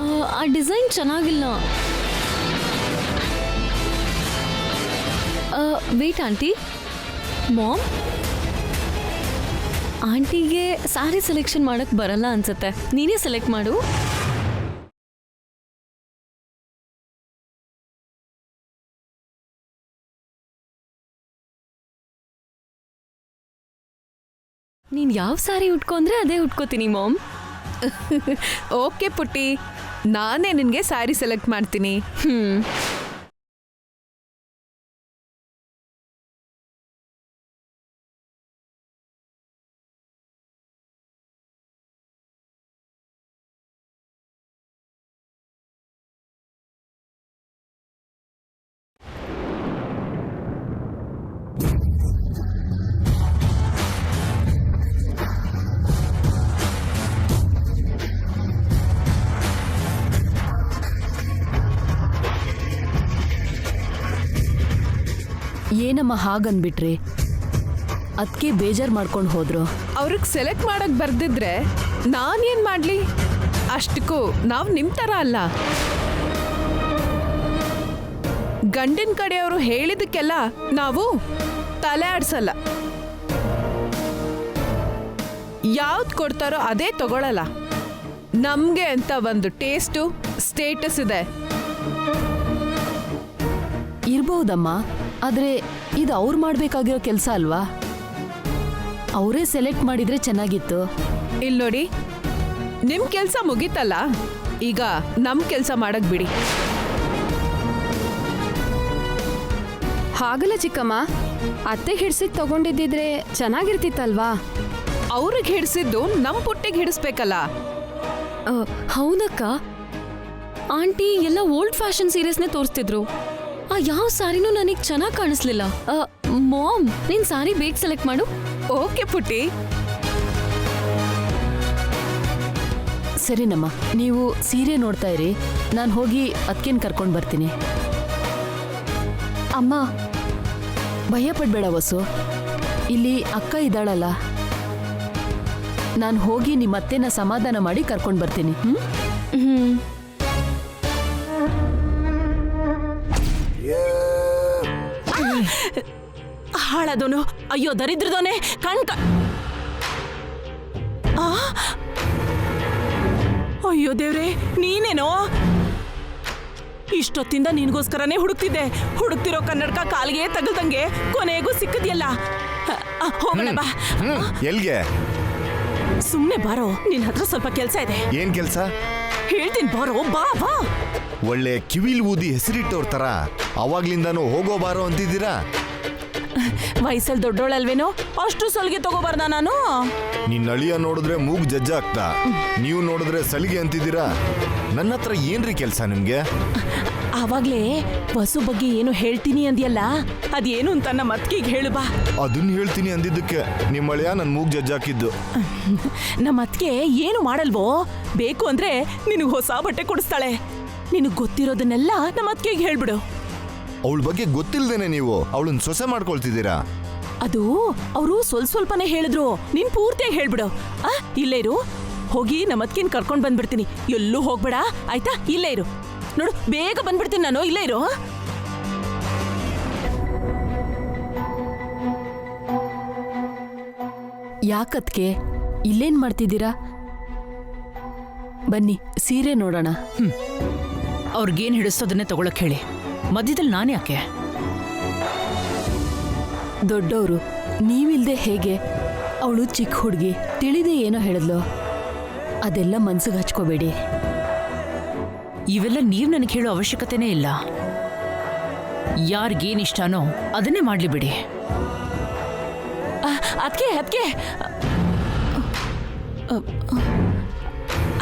ಆ ಡಿಸೈನ್ ಚೆನ್ನಾಗಿಲ್ಲ. Wait aunty, mom, ಆಂಟಿಗೆ ಸ್ಯಾರಿ ಸೆಲೆಕ್ಷನ್ ಮಾಡಕ್ ಬರಲ್ಲ ಅನ್ಸುತ್ತೆ. ನೀನೇ ಸೆಲೆಕ್ಟ್ ಮಾಡು. ನೀನ್ ಯಾವ ಸ್ಯಾರಿ ಉಟ್ಕೊಂಡ್ರೆ ಅದೇ ಉಟ್ಕೋತೀನಿ ಮಾಮ್. ಓಕೆ ಪುಟ್ಟಿ, ನಾನೇ ನಿನ್ಗೆ ಸ್ಯಾರಿ ಸೆಲೆಕ್ಟ್ ಮಾಡ್ತೀನಿ. ಏನಮ್ಮ ಹಾಗನ್ಬಿಟ್ರಿ? ಅದಕ್ಕೆ ಬೇಜಾರು ಮಾಡ್ಕೊಂಡು ಹೋದ್ರು. ಅವ್ರಿಗೆ ಸೆಲೆಕ್ಟ್ ಮಾಡಕ್ ಬರ್ದಿದ್ರೆ ನಾನೇನ್ ಮಾಡ್ಲಿ? ಅಷ್ಟಕ್ಕೂ ನಾವು ನಿಮ್ ತರ ಅಲ್ಲ. ಗಂಡಿನ ಕಡೆಯವರು ಹೇಳಿದಕ್ಕೆಲ್ಲ ನಾವು ತಲೆ ಆಡ್ಸಲ್ಲ. ಯಾವ್ದು ಕೊಡ್ತಾರೋ ಅದೇ ತಗೊಳಲ್ಲ. ನಮ್ಗೆ ಅಂತ ಒಂದು ಟೇಸ್ಟು, ಸ್ಟೇಟಸ್ ಇದೆ. ಇರ್ಬಹುದಮ್ಮ, ಆದರೆ ಇದು ಅವ್ರು ಮಾಡಬೇಕಾಗಿರೋ ಕೆಲಸ ಅಲ್ವಾ? ಅವರೇ ಸೆಲೆಕ್ಟ್ ಮಾಡಿದ್ರೆ ಚೆನ್ನಾಗಿತ್ತು. ಇಲ್ಲಿ ನೋಡಿ, ನಿಮ್ ಕೆಲ್ಸ ಮುಗೀತಲ್ಲ, ಈಗ ನಮ್ ಕೆಲ್ಸ ಮಾಡಕ್ ಬಿಡಿ. ಹಾಗಲ್ಲ ಚಿಕ್ಕಮ್ಮ, ಅತ್ತೆ ಹಿಡ್ಸಿದ್ ತಗೊಂಡಿದ್ದಿದ್ರೆ ಚೆನ್ನಾಗಿರ್ತಿತ್ತಲ್ವಾ? ಅವ್ರಿಗೆ ಹಿಡಿಸಿದ್ದು ನಮ್ ಪುಟ್ಟಿಗೆ ಹಿಡಿಸ್ಬೇಕಲ್ಲ. ಹೌದಕ್ಕ, ಆಂಟಿ ಎಲ್ಲ ಓಲ್ಡ್ ಫ್ಯಾಷನ್ ಸೀರೀಸ್ನೇ ತೋರಿಸ್ತಿದ್ರು. ಆ ಯಾವ ಸ್ಯಾರಿನೂ ನನಗೆ ಚೆನ್ನಾಗಿ ಕಾಣಿಸ್ಲಿಲ್ಲ. ಮಾಮ್, ನೀನ್ ಸ್ಯಾರಿ ಬೇಗ ಸೆಲೆಕ್ಟ್ ಮಾಡು. ಓಕೆ ಪುಟ್ಟಿ. ಸರಿನಮ್ಮ, ನೀವು ಸೀರೆ ನೋಡ್ತಾ ಇರಿ, ನಾನು ಹೋಗಿ ಅದಕ್ಕೇನು ಕರ್ಕೊಂಡು ಬರ್ತೀನಿ. ಅಮ್ಮ, ಭಯ ಪಡ್ಬೇಡ ವಸು, ಇಲ್ಲಿ ಅಕ್ಕ ಇದ್ದಾಳಲ್ಲ, ನಾನು ಹೋಗಿ ನಿಮ್ಮ ಅತ್ತೆನ ಸಮಾಧಾನ ಮಾಡಿ ಕರ್ಕೊಂಡು ಬರ್ತೀನಿ. ಹಾಳಾದವನು, ಅಯ್ಯೋ ದರಿದ್ರದವನೇ, ಅಯ್ಯೋ ದೇವ್ರೆ, ನೀನೇನೋ? ಇಷ್ಟೊತ್ತಿಂದ ನಿನ್ಗೋಸ್ಕರನೇ ಹುಡುಕ್ತಿರೋ ಕನ್ನಡಕ ಕಾಲಿಗೆ ತಗಲ್ದಂಗೆ ಕೊನೆಗೂ ಸಿಕ್ಕದಿಯಲ್ಲ. ಹೋಗೋಣ ಬಾ. ಎಲ್ಗೆ? ಸುಮ್ನೆ ಬಾರೋ, ನಿನ್ ಹತ್ರ ಸ್ವಲ್ಪ ಕೆಲ್ಸ ಇದೆ. ಏನ್ ಕೆಲ್ಸ? ಹೇಳ್ತೀನಿ ಬಾರೋ, ಬಾ ಬಾ. ಒಳ್ಳೆ ಕಿವಿಲ್ ಊದಿ ಹೆಸರಿಟ್ಟವ್ರ ತರ ಅವಾಗ್ಲಿಂದಾನು ಹೋಗೋ ಬಾರೋ ಅಂತಿದ್ದೀರಾ? ವಯಸ್ಸಲ್ಲಿ ದೊಡ್ಡೋಳಲ್ವೇನೋ, ಅಷ್ಟು ಸಲಿಗೆ ತಗೋಬಾರ್ದ ನಾನು? ನಿನ್ನ ಅಳಿಯ ನೋಡಿದ್ರೆ ಮೂಗ್ ಜಜ್ಜ ಆಗ್ತಾ, ನೀವು ನೋಡಿದ್ರೆ ಸಲಿಗೆ ಅಂತಿದ್ದೀರಾ. ನನ್ನ ಹತ್ರ ಏನ್ರಿ ಕೆಲ್ಸ ನಿಮ್ಗೆ? ಆವಾಗ್ಲೇ ವಸು ಬಗ್ಗೆ ಏನು ಹೇಳ್ತೀನಿ ಅಂದ್ಯಲ್ಲ, ಅದೇನು ಅಂತ ನಮ್ಮ ಅತ್ತಿಗೆ ಹೇಳು ಬಾ. ಅದನ್ನ ಹೇಳ್ತೀನಿ ಅಂದಿದ್ದಕ್ಕೆ ನಿಮ್ಮ ಅಳಿಯ ನನ್ ಮೂಗ್ ಜಜ್ಜ ಹಾಕಿದ್ದು. ನಮ್ಮ ಅತ್ತಿಗೆ ಏನು ಮಾಡಲ್ವೋ, ಬೇಕು ಅಂದ್ರೆ ನಿನಗೆ ಹೊಸ ಬಟ್ಟೆ ಕೊಡಿಸ್ತಾಳೆ. ನಿನಗೆ ಗೊತ್ತಿರೋದನ್ನೆಲ್ಲ ನಮ್ಮ ಅತ್ತಿಗೆ ಹೇಳ್ಬಿಡು. ಅವಳ ಬಗ್ಗೆ ಗೊತ್ತಿಲ್ದೇನೆ ನೀವು ಅವಳನ್ನ ಸೊಸೆ ಮಾಡ್ಕೊಳ್ತಿದ್ದೀರಾ? ಅದು ಅವರು ಸ್ವಲ್ಪನೇ ಹೇಳಿದ್ರು, ನೀನ್ ಪೂರ್ತಿಯಾಗಿ ಹೇಳ್ಬಿಡು. ಇಲ್ಲೇ ಇರು, ಹೋಗಿ ನಮ್ಮ ಅತ್ತಿಗೆನ್ ಕರ್ಕೊಂಡ್ ಬಂದ್ಬಿಡ್ತೀನಿ. ಎಲ್ಲೂ ಹೋಗ್ಬೇಡ ಆಯ್ತಾ? ಇಲ್ಲೇ ಇರು, ನೋಡು ಬೇಗ ಬಂದ್ಬಿಡ್ತೀನಿ ನಾನು. ಇಲ್ಲೇ ಇರು. ಯಾಕತ್ಗೆ ಇಲ್ಲೇನ್ ಮಾಡ್ತಿದ್ದೀರಾ? ಬನ್ನಿ ಸೀರೆ ನೋಡೋಣ. ಅವ್ರಿಗೇನ್ ಹಿಡಿಸೋದನ್ನೇ ತಗೊಳಕ್ ಹೇಳಿ, ಮಧ್ಯದಲ್ಲಿ ನಾನು ಯಾಕೆ? ದೊಡ್ಡವರು, ನೀವಿಲ್ದೆ ಹೇಗೆ? ಅವಳು ಚಿಕ್ಕ ಹುಡುಗಿ, ತಿಳಿದೇ ಏನೋ ಹೇಳಿದ್ಲು. ಅದೆಲ್ಲ ಮನ್ಸಿಗೆ ಹಚ್ಕೋಬೇಡಿ. ಇವೆಲ್ಲ ನೀವ್ ನನಗೆ ಹೇಳೋ ಅವಶ್ಯಕತೆನೇ ಇಲ್ಲ. ಯಾರಿಗೇನ್ ಇಷ್ಟನೋ ಅದನ್ನೇ ಮಾಡ್ಲಿ ಬಿಡಿ.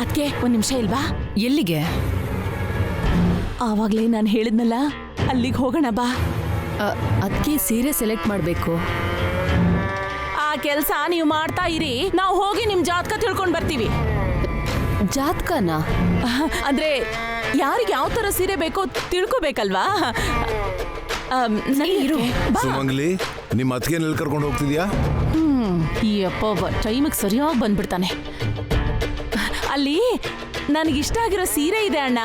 ಅದ್ಕೆ ಒಂದ್ ನಿಮಿಷ ಇಲ್ವಾ? ಎಲ್ಲಿಗೆ? ಆವಾಗ್ಲೇ ನಾನು ಹೇಳಿದ್ನಲ್ಲ, ಅಲ್ಲಿಗೆ ಹೋಗೋಣ ಬಾ. ಅದಕ್ಕೆ ಸೀರೆ ಸೆಲೆಕ್ಟ್ ಮಾಡಬೇಕು. ಆ ಕೆಲಸ ನೀವು ಮಾಡ್ತಾ ಇರಿ, ನಾವು ಹೋಗಿ ನಿಮ್ ಜಾತಕ ತಿಳ್ಕೊಂಡ್ ಬರ್ತೀವಿ. ಜಾತಕನ? ಅಂದ್ರೆ ಯಾರಿಗೆ ಯಾವ ತರ ಸೀರೆ ಬೇಕೋ ತಿಳ್ಕೊಬೇಕಲ್ವಾ? ಸುಮಂಗ್ಲಿ, ನಿಮ್ಮ ಅತ್ತಿಗೆ ಎಲ್ಲಿ ಕರ್ಕೊಂಡು ಹೋಗ್ತಿದ್ಯಾ? ಈ ಅಪ್ಪ ಟೈಮಿಗೆ ಸರಿಯಾಗಿ ಬಂದ್ಬಿಡ್ತಾನೆ. ಅಲ್ಲಿ ನನಗಿಷ್ಟ ಆಗಿರೋ ಸೀರೆ ಇದೆ ಅಣ್ಣ,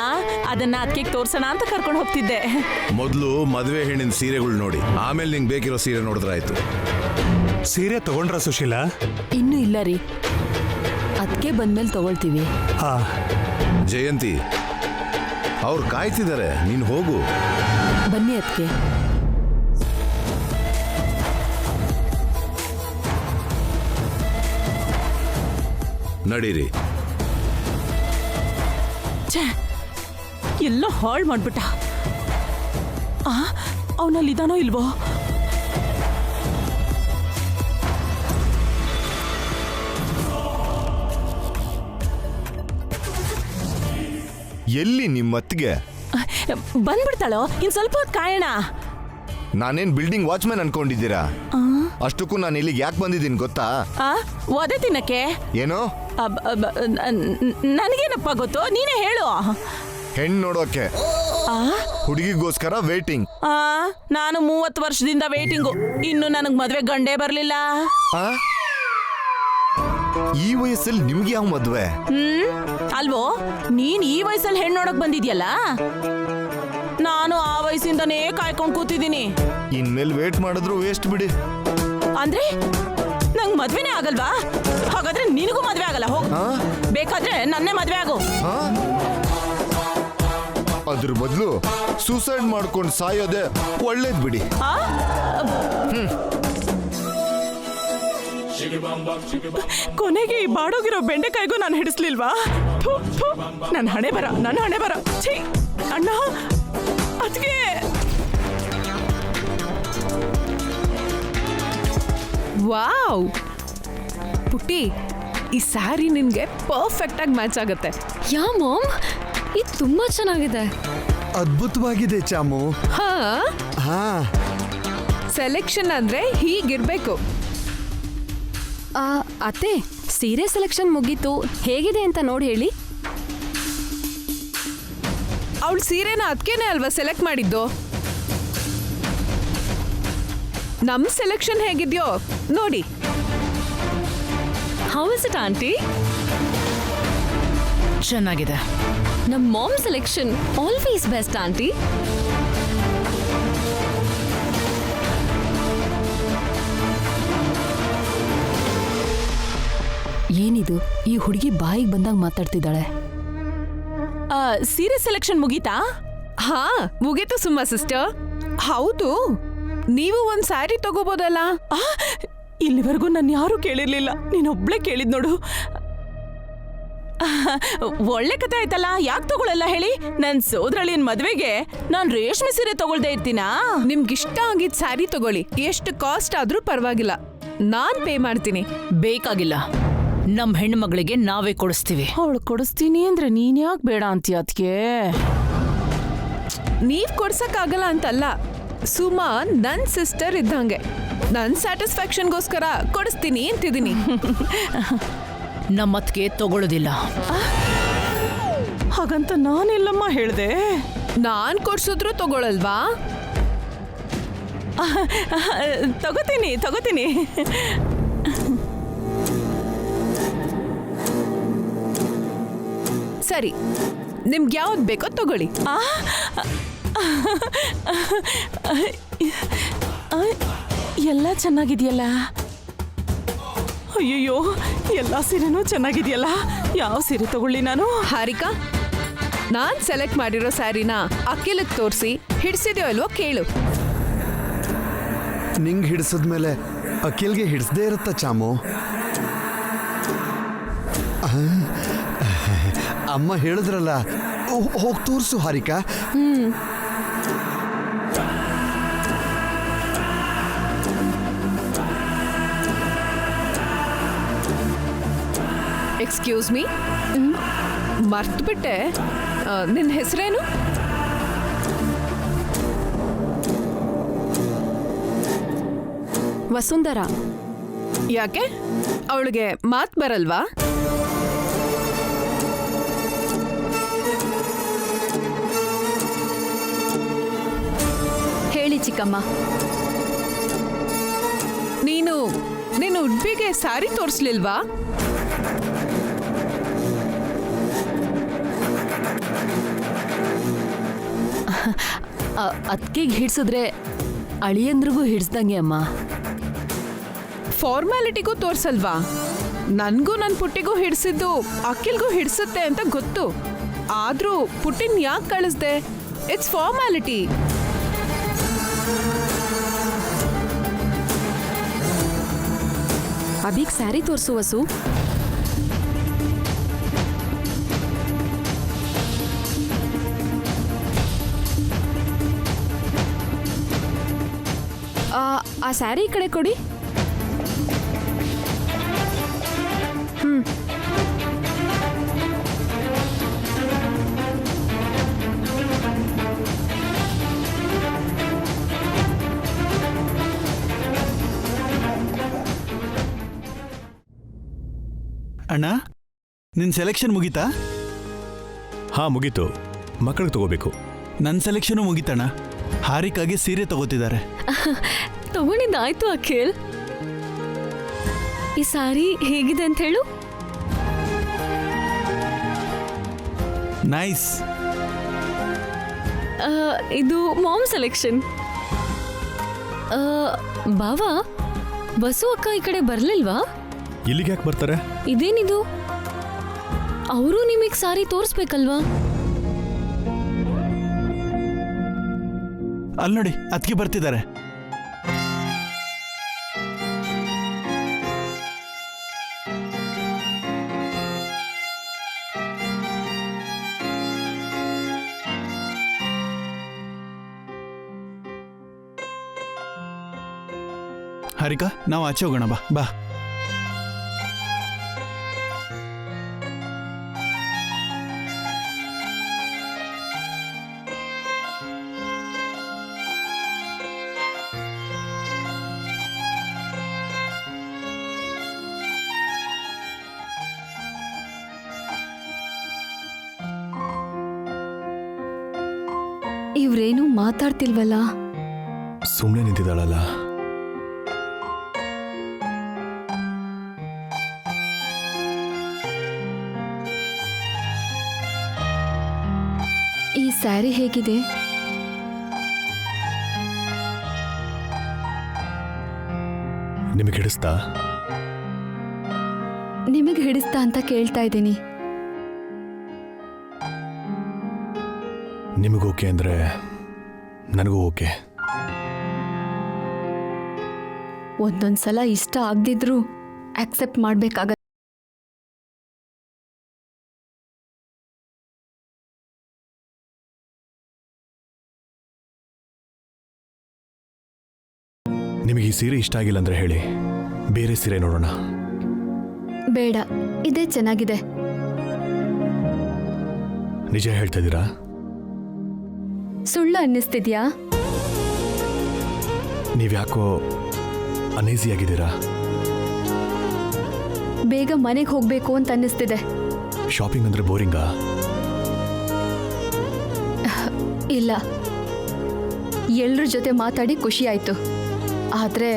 ಅದನ್ನ ಅದಕ್ಕೆ ತೋರ್ಸೋಣ ಅಂತ ಕರ್ಕೊಂಡು ಹೋಗ್ತಿದ್ದೆ. ಮೊದಲು ಮದುವೆ ಹೆಣ್ಣಿನ ಸೀರೆಗಳು ನೋಡಿ, ಆಮೇಲೆ ನಿಂಗೆ ಬೇಕಿರೋ ಸೀರೆ ನೋಡಿದ್ರಾಯ್ತು. ಸೀರೆ ತಗೊಂಡ್ರ ಸುಶೀಲಾ? ಇನ್ನೂ ಇಲ್ಲ ರೀ, ಅದಕ್ಕೆ ಬಂದ್ಮೇಲೆ ತಗೊಳ್ತೀವಿ. ಹಾ, ಜಯಂತಿ ಅವ್ರು ಕಾಯ್ತಿದ್ದಾರೆ, ನೀನು ಹೋಗು. ಬನ್ನಿ ಅದಕ್ಕೆ. ನಡೀರಿ. ಎಲ್ಲ ಹಾಳು ಮಾಡ್ಬಿಟ್ಟ. ಅವನಲ್ಲಿ ಇದಾನೋ ಇಲ್ವೋ? ಎಲ್ಲಿ ನಿಮ್ಮತ್ತಿಗೆ? ಬಂದ್ಬಿಡ್ತಾಳೋ, ಇನ್ ಸ್ವಲ್ಪ ಹೊತ್ತು ಕಾಯೋಣ. ನಾನೇನ್ ಬಿಲ್ಡಿಂಗ್ ವಾಚ್ಮ್ಯಾನ್ ಅನ್ಕೊಂಡಿದ್ದೀರಾ? ಅಷ್ಟಕ್ಕೂ ನಾನು ಇಲ್ಲಿಗೆ ಯಾಕೆ ಬಂದಿದ್ದೀನಿ ಗೊತ್ತಾ? ಒದೆ ತಿನ್ನಕ್ಕೆ. ಏನೋ ನನಗೇನಪ್ಪ ಗೊತ್ತು, ನೀನೇ ಹೇಳು. ಹೆಣ್ಣು ನೋಡೋಕೆ ಹುಡುಗಿಗೋಸ್ಕರ ವೇಟಿಂಗ್. ನಾನು 30 ವರ್ಷದಿಂದ ವೇಟಿಂಗು, ಇನ್ನು ನನಗ್ ಮದ್ವೆ ಗಂಡೇ ಬರ್ಲಿಲ್ಲ. ಈ ವಯಸ್ಸಲ್ಲಿ ನಿಮ್ಗೆ ಯಾವ ಮದ್ವೆ? ಅಲ್ವೋ, ನೀನ್ ಈ ವಯಸ್ಸಲ್ಲಿ ಹೆಣ್ಣು ನೋಡಕ್ ಬಂದಿದ್ಯಲ್ಲ, ನಾನು ಆ ವಯಸ್ಸಿಂದನೇ ಕಾಯ್ಕೊಂಡ್ ಕೂತಿದ್ದೀನಿ. ಇನ್ಮೇಲೆ ವೇಟ್ ಮಾಡಿದ್ರು ವೇಸ್ಟ್ ಬಿಡಿ. ಅಂದ್ರೆ ನಂಗ್ ಮದ್ವೆನೇ ಆಗಲ್ವಾ? ಹಾಗಾದ್ರೆ ನಿನಗೂ ಮದ್ವೆ ಆಗಲ್ಲ. ಹೋಗ್, ಬೇಕಾದ್ರೆ ನನ್ನೇ ಮದ್ವೆ ಆಗು. ಅದ್ರ ಬದಲು ಸೂಸೈಡ್ ಮಾಡ್ಕೊಂಡು ಸಾಯೋದೆ ಒಳ್ಳೇದ್ ಬಿಡಿ. ಕೊನೆಗೆ ಈ ಬಾಡೋಗಿರೋ ಬೆಂಡೆಕಾಯಿಗೂ ನಾನು ಹಿಡಿಸ್ಲಿಲ್ವಾ? ನನ್ನ ಹಣೆ ಬರ. ಛೀ ಅಣ್ಣ, ಅದ್ಕೆ ವಾವ್ ಪುಟ್ಟಿ, ಈ ಸ್ಯಾರಿ ನಿನ್ಗೆ ಪರ್ಫೆಕ್ಟ್ ಆಗಿ ಮ್ಯಾಚ್ ಆಗುತ್ತೆ. ಯಾ ಮಾಮ್, ಇದು ತುಂಬಾ ಚೆನ್ನಾಗಿದೆ. ಅದ್ಭುತವಾಗಿದೆ ಚಾಮು. ಹಾ, ಹಾ, ಸೆಲೆಕ್ಷನ್ ಅಂದ್ರೆ ಹೀಗಿರ್ಬೇಕು. ಅತ್ತೆ, ಸೀರೆ ಸೆಲೆಕ್ಷನ್ ಮುಗೀತು, ಹೇಗಿದೆ ಅಂತ ನೋಡಿ ಹೇಳಿ. ಅವಳ ಸೀರೆನ ಅದಕ್ಕೇನೆ ಅಲ್ವಾ ಸೆಲೆಕ್ಟ್ ಮಾಡಿದ್ದು? ನಮ್ ಸೆಲೆಕ್ಷನ್ ಹೇಗಿದ್ಯೋ ನೋಡಿ. How is it aunty? ಚೆನ್ನಾಗಿದೆ. ನಮ್ mom selection always best aunty. ಏನಿದು, ಈ ಹುಡುಗಿ ಬಾಯಿಗೆ ಬಂದಾಗ ಮಾತಾಡ್ತಿದ್ದಾಳೆ. ಸೀರೆ ಸೆಲೆಕ್ಷನ್ ಮುಗೀತಾ? ಹಾ, ಮುಗೀತು ಸುಮ್ಮ ಸಿಸ್ಟರ್. ಹೌದು, ನೀವು ಒಂದ್ ಸ್ಯಾರಿ ತಗೋಬೋದಲ್ಲ. ಇಲ್ಲಿವರೆಗೂ ನಾನು ಯಾರು ಕೇಳಿರ್ಲಿಲ್ಲ, ನೀನೊಬ್ಳೆ ಕೇಳಿದ್ ನೋಡು. ಒಳ್ಳೆ ಕತೆ ಆಯ್ತಲ್ಲ, ಯಾಕೆ ತಗೊಳಲ್ಲ ಹೇಳಿ? ನನ್ ಸೋದರಳಿಯನ್ ಮದ್ವೆಗೆ ನಾನ್ ರೇಷ್ಮೆ ಸೀರೆ ತಗೊಳ್ದೇ ಇರ್ತೀನಾ? ನಿಮ್ಗಿಷ್ಟ ಆಗಿದ್ ಸ್ಯಾರಿ ತಗೊಳ್ಳಿ, ಎಷ್ಟು ಕಾಸ್ಟ್ ಆದ್ರೂ ಪರವಾಗಿಲ್ಲ, ನಾನ್ ಪೇ ಮಾಡ್ತೀನಿ. ಬೇಕಾಗಿಲ್ಲ, ನಮ್ ಹೆಣ್ಣು ಮಗಳಿಗೆ ನಾವೇ ಕೊಡಿಸ್ತೀವಿ. ಅವಳು ಕೊಡಿಸ್ತೀನಿ ಅಂದ್ರೆ ನೀನ್ ಯಾಕೆ ಬೇಡ ಅಂತೀಯ? ಅದಕ್ಕೆ ನೀವ್ ಕೊಡ್ಸಕ್ಕಾಗಲ್ಲ ಅಂತಲ್ಲ, ಸುಮಾ ನನ್ ಸಿಸ್ಟರ್ ಇದ್ದಂಗೆ, ನನ್ ಸ್ಯಾಟಿಸ್ಫ್ಯಾಕ್ಷನ್ಗೋಸ್ಕರ ಕೊಡಿಸ್ತೀನಿ ಅಂತಿದ್ದೀನಿ. ನಮ್ಮತ್ಗೆ ತಗೊಳ್ಳೋದಿಲ್ಲ. ಹಾಗಂತ ನಾನೆಲ್ಲಮ್ಮ ಹೇಳ್ದೆ. ನಾನ್ ಕೊಡ್ಸಿದ್ರು ತಗೊಳಲ್ವಾ? ತಗೋತೀನಿ. ಸರಿ, ನಿಮ್ಗೆ ಯಾವ್ದು ಬೇಕೋ ತಗೊಳ್ಳಿ. ಎಲ್ಲ ಚೆನ್ನಾಗಿದೆಯಲ್ಲ. ಅಯ್ಯಯ್ಯೋ, ಎಲ್ಲ ಸೀರೆನೂ ಚೆನ್ನಾಗಿದೆಯಲ್ಲ, ಯಾವ ಸೀರೆ ತಗೊಳ್ಳಿ ನಾನು? ಹಾರಿಕಾ, ನಾನ್ ಸೆಲೆಕ್ಟ್ ಮಾಡಿರೋ ಸ್ಯಾರಿನ ಅಖಿಲಕ್ ತೋರಿಸಿ ಹಿಡ್ಸಿದ್ಯೋ ಇಲ್ವೋ ಕೇಳು. ನಿಂಗೆ ಹಿಡಿಸಿದ್ಮೇಲೆ ಅಖಿಲ್ಗೆ ಹಿಡಿಸದೇ ಇರುತ್ತ ಚಾಮು. ಅಮ್ಮ ಹೇಳಿದ್ರಲ್ಲ, ಹೋಗಿ ತೋರಿಸು ಹಾರಿಕಾ. ಎಕ್ಸ್ಕ್ಯೂಸ್ ಮೀ, ಮರ್ತ್ಬಿಟ್ಟೆ, ನಿನ್ನ ಹೆಸರೇನು? ವಸುಂಧರ. ಯಾಕೆ, ಅವಳಿಗೆ ಮಾತ್ ಬರಲ್ವಾ? ಹೇಳಿ ಚಿಕ್ಕಮ್ಮ. ನೀನು ಉಡ್ಬಿಗೆ ಸ್ಯಾರಿ ತೋರಿಸ್ಲಿಲ್ವಾ? ಅದ್ಕೆಗೆ ಹಿಡ್ಸಿದ್ರೆ ಅಳಿಯಂದ್ರಿಗೂ ಹಿಡ್ಸ್ದಂಗೆ ಅಮ್ಮ. ಫಾರ್ಮ್ಯಾಲಿಟಿಗೂ ತೋರ್ಸಲ್ವಾ? ನನ್ಗೂ ನನ್ನ ಪುಟ್ಟಿಗೂ ಹಿಡ್ಸಿದ್ದು ಅಕ್ಕಿಲ್ಗೂ ಹಿಡ್ಸುತ್ತೆ ಅಂತ ಗೊತ್ತು. ಆದ್ರೂ ಪುಟ್ಟಿನ್ ಯಾಕೆ ಕಳಿಸ್ದೆ? It's formality. ಅಭಿಗ್ ಸ್ಯಾರಿ ತೋರ್ಸು ವಸು. ಆ ಸ್ಯಾರಿ ಈ ಕಡೆ ಕೊಡಿ. ಅಣ್ಣ, ನಿನ್ನ ಸೆಲೆಕ್ಷನ್ ಮುಗೀತಾ? ಹಾಂ ಮುಗೀತು. ಮಕ್ಕಳಿಗೆ ತಗೋಬೇಕು. ನನ್ನ ಸೆಲೆಕ್ಷನು ಮುಗೀತಣ್ಣ. ಹಾರಿಕಾಗೆ ಸೀರೆ ತಗೋತಿದ್ದಾರೆ. ತಗೊಂಡಿದ್ದಾಯ್ತು ಅಖಿಲ್. ಈ ಸಾರಿ ಹೇಗಿದೆ ಅಂತ ಹೇಳು. ನೈಸ್. ಇದು ಮಾಮ್ ಸೆಲೆಕ್ಷನ್. ಬಾವಾ, ಬಸು ಅಕ್ಕ ಈ ಕಡೆ ಬರ್ಲಿಲ್ವಾ? ಇಲ್ಲಿಗೆ ಯಾಕೆ ಬರ್ತಾರೆ? ಇದೇನಿದು? ಅವರು ನಿಮಗೆ ಸಾರಿ ತೋರಿಸ್ಬೇಕಲ್ವಾ? ಅಲ್ಲಿ ನೋಡಿ, ಅದಕ್ಕೆ ಬರ್ತಿದ್ದಾರೆ. ಹಾರಿಕಾ, ನಾವು ಆಚೆ ಹೋಗೋಣ. ಬಾ ಬಾ. ಇವ್ರೇನು ಮಾತಾಡ್ತಿಲ್ವಲ್ಲ? ಸುಮ್ಮನೆ ನಿಂತಿದ್ದಾಳಲ್ಲ. ಈ ಸ್ಯಾರಿ ಹೇಗಿದೆ? ನಿಮಗೆ ಹಿಡಿಸ್ತಾ? ನಿಮಗೆ ಹಿಡಿಸ್ತಾ ಅಂತ ಕೇಳ್ತಾ ಇದ್ದೀನಿ. ನಿಮಗೂ ಓಕೆ ಅಂದರೆ ನನಗೂ ಓಕೆ. ಒಂದೊಂದ್ಸಲ ಇಷ್ಟ ಆಗದಿದ್ರೂ ಆಕ್ಸೆಪ್ಟ್ ಮಾಡ್ಬೇಕಾಗ. ನಿಮಗೆ ಈ ಸೀರೆ ಇಷ್ಟ ಆಗಿಲ್ಲ ಅಂದ್ರೆ ಹೇಳಿ, ಬೇರೆ ಸೀರೆ ನೋಡೋಣ. ಬೇಡ, ಇದೇ ಚೆನ್ನಾಗಿದೆ. ನಿಜ ಹೇಳ್ತಾ ಇದ್ದೀರಾ? ಸುಳ್ಳು ಅನ್ನಿಸ್ತಿದ್ಯಾ? ನೀವ್ಯಾಕೋ ಅನೇಸಿ ಆಗಿದ್ದೀರಾ? ಬೇಗ ಮನೆಗೆ ಹೋಗ್ಬೇಕು ಅಂತ ಅನ್ನಿಸ್ತಿದೆ. ಶಾಪಿಂಗ್ ಅಂದ್ರೆ ಬೋರಿಂಗಾ? ಇಲ್ಲ, ಎಲ್ರ ಜೊತೆ ಮಾತಾಡಿ ಖುಷಿ ಆಯ್ತು. ಆದ್ರೆ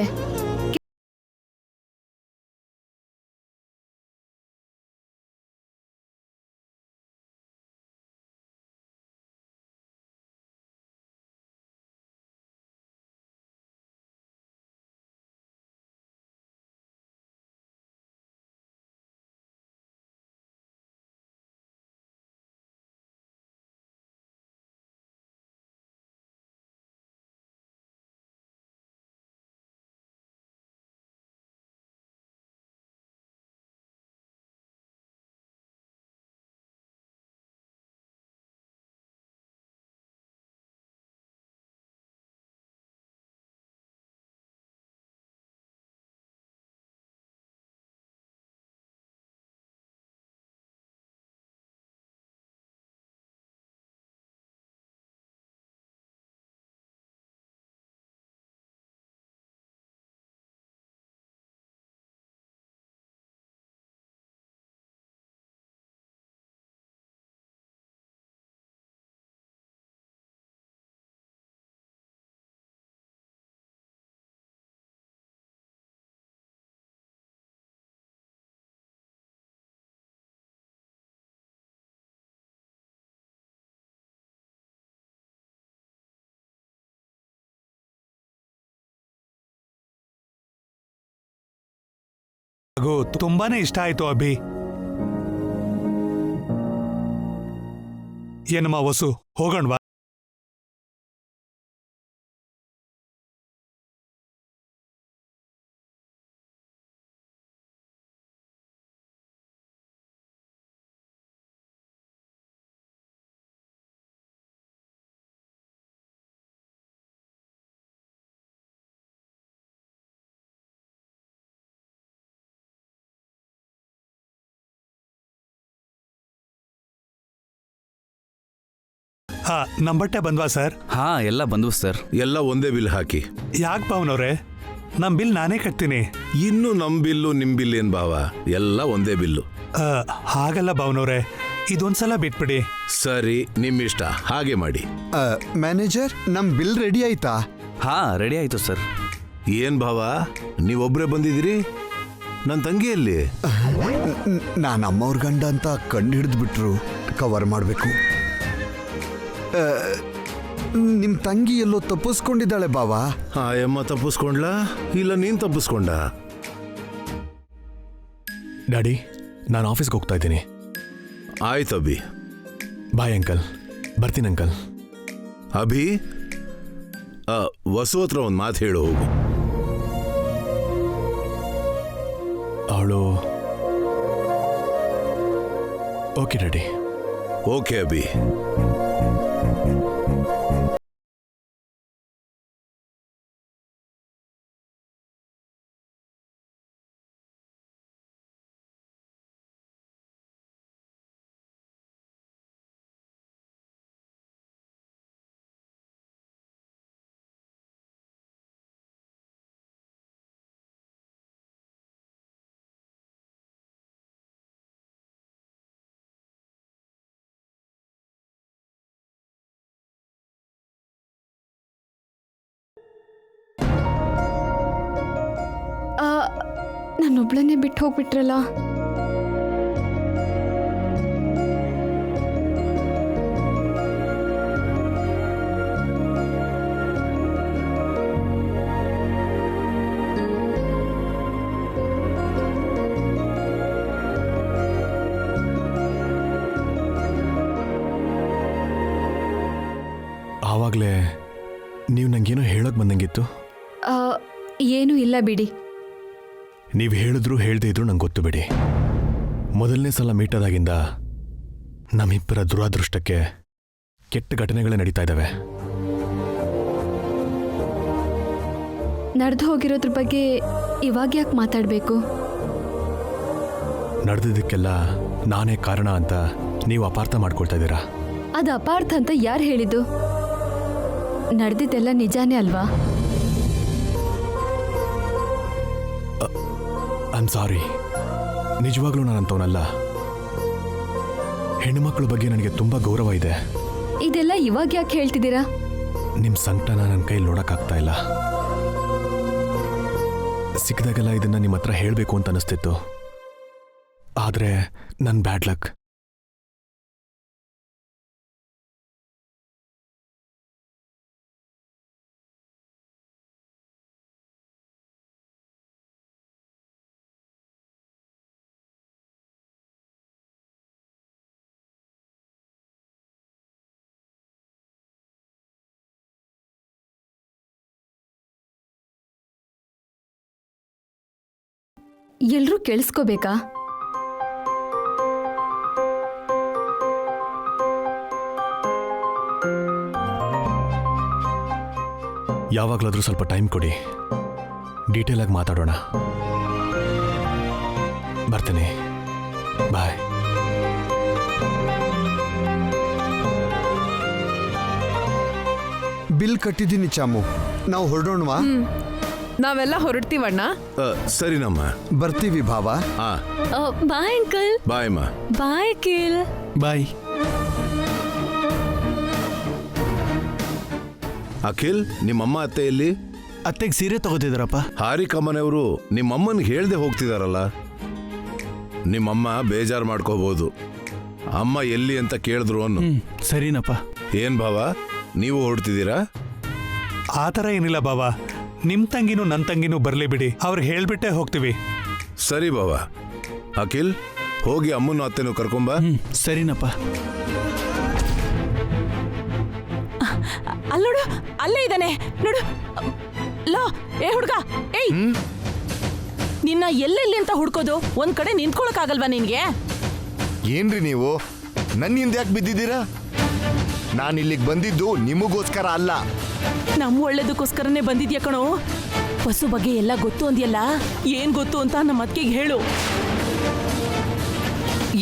ಹಾಗೂ ತುಂಬಾನೇ ಇಷ್ಟ ಆಯ್ತು ಅಭಿ. ಏನಮ್ಮ ವಸು, ಹೋಗೋಣವಾ? ಹಾ, ನಮ್ ಬಟ್ಟೆ ಬಂದ್ವಾ ಸರ್? ಹಾ, ಎಲ್ಲ ಬಂದ್ವು ಸರ್. ಎಲ್ಲ ಒಂದೇ ಬಿಲ್ ಹಾಕಿ. ಯಾಕೆ ಭಾವನವ್ರೆ? ನಮ್ ಬಿಲ್ ನಾನೇ ಕಟ್ತೀನಿ. ಇನ್ನು ನಮ್ ಬಿಲ್ಲು ನಿಮ್ ಬಿಲ್ ಏನ್ ಭಾವ, ಎಲ್ಲ ಒಂದೇ ಬಿಲ್ಲು. ಹಾಗಲ್ಲ ಭಾವನವ್ರೆ, ಇದೊಂದ್ಸಲ ಬಿಟ್ಬಿಡಿ. ಸರಿ, ನಿಮ್ ಇಷ್ಟ, ಹಾಗೆ ಮಾಡಿ. ಮ್ಯಾನೇಜರ್, ನಮ್ ಬಿಲ್ ರೆಡಿ ಆಯ್ತಾ? ಹಾ, ರೆಡಿ ಆಯ್ತು ಸರ್. ಏನ್ ಭಾವ, ನೀವೊಬ್ರೇ ಬಂದಿದ್ದೀರಿ? ನನ್ನ ತಂಗಿಯಲ್ಲಿ ನಾನು ಅಮ್ಮವ್ರ ಗಂಡ ಅಂತ ಕಂಡು ಹಿಡಿದ್ಬಿಟ್ರು, ಕವರ್ ಮಾಡಬೇಕು. ನಿಮ್ ತಂಗಿ ಎಲ್ಲೋ ತಪ್ಪಿಸ್ಕೊಂಡಿದ್ದಾಳೆ ಬಾವಾ. ಅಮ್ಮ ತಪ್ಪಿಸ್ಕೊಂಡ್ಲಾ ಇಲ್ಲ ನೀನ್ ತಪ್ಪಿಸ್ಕೊಂಡ? ಡ್ಯಾಡಿ, ನಾನು ಆಫೀಸ್ಗೆ ಹೋಗ್ತಾ ಇದ್ದೀನಿ. ಆಯ್ತು ಅಭಿ. Bye uncle. ಬರ್ತೀನಿ ಅಂಕಲ್. ಅಭಿ, ವಸು ಹತ್ರ ಒಂದು ಮಾತು ಹೇಳು ಹೋಗು. ಅವಳು ಓಕೆ ಡ್ಯಾಡಿ. ಓಕೆ ಅಭಿ. ನನ್ನೊಬ್ಳನ್ನೇ ಬಿಟ್ಟು ಹೋಗ್ಬಿಟ್ರಲ್ಲ. ಆವಾಗಲೇ ನೀವು ನಂಗೇನೋ ಹೇಳೋಕೆ ಬಂದಂಗಿತ್ತು. ಏನೂ ಇಲ್ಲ ಬಿಡಿ. ನೀವು ಹೇಳಿದ್ರು ಹೇಳದೇ ಇದ್ರು ನಂಗೆ ಗೊತ್ತು ಬಿಡಿ. ಮೊದಲನೇ ಸಲ ಮೀಟಾದಾಗಿಂದ ನಮ್ಮಿಬ್ಬರ ದುರಾದೃಷ್ಟಕ್ಕೆ ಕೆಟ್ಟ ಘಟನೆಗಳೇ ನಡೀತಾ ಇದ್ದಾವೆ. ನಡೆದು ಹೋಗಿರೋದ್ರ ಬಗ್ಗೆ ಇವಾಗ ಯಾಕೆ ಮಾತಾಡಬೇಕು? ನಡೆದಿದ್ದಕ್ಕೆಲ್ಲ ನಾನೇ ಕಾರಣ ಅಂತ ನೀವು ಅಪಾರ್ಥ ಮಾಡ್ಕೊಳ್ತಾ ಇದ್ದೀರಾ. ಅದು ಅಪಾರ್ಥ ಅಂತ ಯಾರು ಹೇಳಿದ್ದು? ನಡೆದಿದ್ದೆಲ್ಲ ನಿಜಾನೇ ಅಲ್ವಾ? I'm sorry. ನಿಜವಾಗ್ಲೂ ನಾನಂತವನಲ್ಲ. ಹೆಣ್ಣುಮಕ್ಕಳ ಬಗ್ಗೆ ನನಗೆ ತುಂಬ ಗೌರವ ಇದೆ. ಇದೆಲ್ಲ ಇವಾಗ ಯಾಕೆ ಹೇಳ್ತಿದ್ದೀರಾ? ನಿಮ್ಮ ಸಂಕಟನ ನನ್ನ ಕೈಲಿ ನೋಡೋಕ್ಕಾಗ್ತಾ ಇಲ್ಲ. ಸಿಕ್ಕಿದಾಗೆಲ್ಲ ಇದನ್ನ ನಿಮ್ಮ ಹತ್ರ ಹೇಳಬೇಕು ಅಂತ ಅನಿಸ್ತಿತ್ತು. ಆದರೆ ನನ್ನ ಬ್ಯಾಡ್ ಲಕ್. ಎಲ್ರೂ ಕೇಳಿಸ್ಕೋಬೇಕಾ? ಯಾವಾಗಲಾದರೂ ಸ್ವಲ್ಪ ಟೈಮ್ ಕೊಡಿ, ಡೀಟೇಲ್ ಆಗಿ ಮಾತಾಡೋಣ. ಬರ್ತೀನಿ. ಬಾಯ್. ಬಿಲ್ ಕಟ್ಟಿದ್ದೀನಿ ಚಾಮು, ನಾವು ಹೊರಡೋಣವಾ? ನಾವೆಲ್ಲ ಹೊರಡ್ತೀವಣ್ಣ. ಸರಿನಮ್ಮ, ಬರ್ತೀವಿ ಭಾವ. Bye uncle. ಬಾಯ್ ಅಮ್ಮ. ಬಾಯ್ ಅಖಿಲ್. ಬಾಯ್. ಅಖಿಲ್, ನಿಮ್ಮಮ್ಮ ಅತ್ತೆ ಎಲ್ಲಿ? ಅತ್ತೆಗೆ ಸೀರೆ ತಗೋತಿದಾರಪ್ಪ. ಹಾರಿಕಮ್ಮನವರು ನಿಮ್ಮಮ್ಮನಿಗೆ ಹೇಳ್ದೆ ಹೋಗ್ತಿದಾರಲ್ಲ. ನಿಮ್ಮಮ್ಮ ಬೇಜಾರು ಮಾಡ್ಕೋಬಹುದು. ಅಮ್ಮ ಎಲ್ಲಿ ಅಂತ ಕೇಳಿದ್ರು ಅನ್ನು. ಸರಿನಪ್ಪ. ಏನ್ ಭಾವ, ನೀವು ಹೊರಡ್ತಿದ್ದೀರಾ? ಆ ಥರ ಏನಿಲ್ಲ ಬಾಬಾ. ನಿಮ್ಮ ತಂಗಿನೂ ನನ್ನ ತಂಗಿನೂ ಬರಲಿ ಬಿಡಿ, ಅವ್ರಿಗೆ ಹೇಳ್ಬಿಟ್ಟೆ ಹೋಗ್ತೀವಿ. ಸರಿ ಬಾವ. ಅಖಿಲ್, ಹೋಗಿ ಅಮ್ಮನ ಅತ್ತೆನೂ ಕರ್ಕೊಂಬ. ಸರಿನಪ್ಪ. ಅಲ್ಲೋಡು, ಅಲ್ಲೇ ಇದ್ದಾನೆ ನೋಡು. ಲೋ, ಏ ಹುಡ್ಗ, ಏಯ್, ನಿನ್ನ ಎಲ್ಲೆಲ್ಲಿ ಅಂತ ಹುಡ್ಕೋದು? ಒಂದ್ ಕಡೆ ನಿಂತ್ಕೊಳಕ್ಕಾಗಲ್ವಾ ನಿನ್ಗೆ? ಏನ್ರಿ ನೀವು ನನ್ನಿಂದ ಯಾಕೆ ಬಿದ್ದಿದ್ದೀರಾ? ನಾನು ಇಲ್ಲಿಗೆ ಬಂದಿದ್ದು ನಿಮಗೋಸ್ಕರ ಅಲ್ಲ. ನಮ್ಮ ಒಳ್ಳೇದಕ್ಕೋಸ್ಕರನೇ ಬಂದಿದ್ಯಾ ಕಣೋ. ಬಸ್ಸು ಬಗ್ಗೆ ಎಲ್ಲ ಗೊತ್ತು ಅಂದ್ಯಲ್ಲ, ಏನ್ ಗೊತ್ತು ಅಂತ ನಮ್ಮ ಅತ್ತಿಗೆ ಹೇಳು.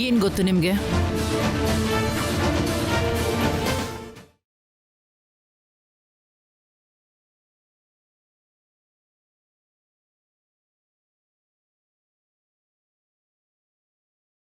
ಏನ್ ಗೊತ್ತು ನಿಮ್ಗೆ?